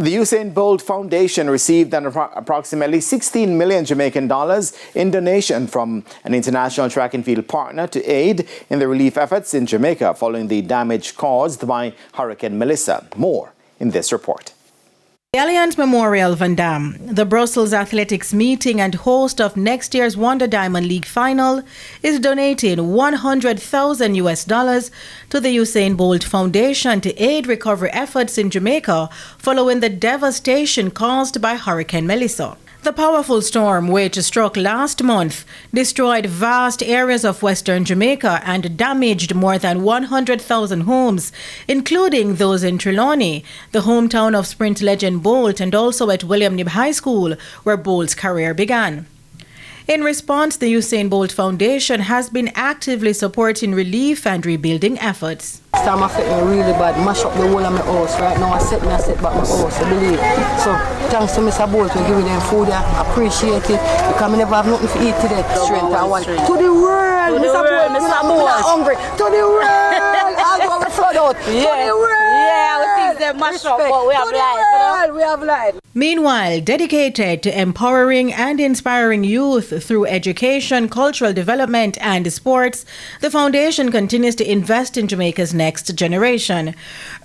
The Usain Bolt Foundation received approximately 16 million Jamaican dollars in donation from an international track and field partner to aid in the relief efforts in Jamaica following the damage caused by Hurricane Melissa. More in this report. The Allianz Memorial Van Damme, the Brussels Athletics meeting and host of next year's Wonder Diamond League final, is donating $100,000 to the Usain Bolt Foundation to aid recovery efforts in Jamaica following the devastation caused by Hurricane Melissa. The powerful storm, which struck last month, destroyed vast areas of western Jamaica and damaged more than 100,000 homes, including those in Trelawney, the hometown of sprint legend Bolt, and also at William Knibb High School, where Bolt's career began. In response, the Usain Bolt Foundation has been actively supporting relief and rebuilding efforts. I'm affecting me really bad, mash up the whole of my house. Right now I set back my house, I believe. So thanks to Mr. Bolt for giving them food, I appreciate it. Because I never have nothing to eat today. Strength I want. To the world, Mr. Bolt, Mr. Bolt. I'm hungry. To the world, I'll go and flood out. Yeah. To the world. Yeah, we think they mash up, but we have life. We have life. Meanwhile, dedicated to empowering and inspiring youth through education, cultural development, and sports, the foundation continues to invest in Jamaica's next generation.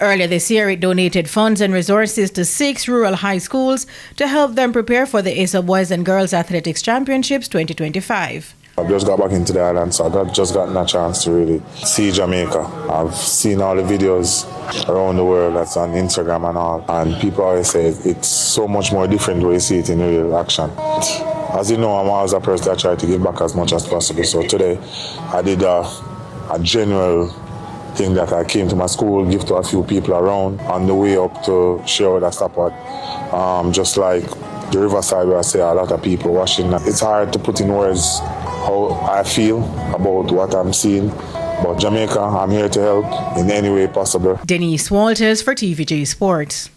Earlier this year, it donated funds and resources to 6 rural high schools to help them prepare for the ASA Boys and Girls Athletics Championships 2025. I've just got back into the island, so I've just gotten a chance to really see Jamaica. I've seen all the videos around the world that's on Instagram and all, and people always say it's so much more different when you see it in real action. As you know, I'm always a person that tries to give back as much as possible, so today I did a general thing that I came to my school, give to a few people around on the way up to share with a stop at. Just like the riverside where I see a lot of people washing. It's hard to put in words how I feel about what I'm seeing. But Jamaica, I'm here to help in any way possible. Denise Walters for TVJ Sports.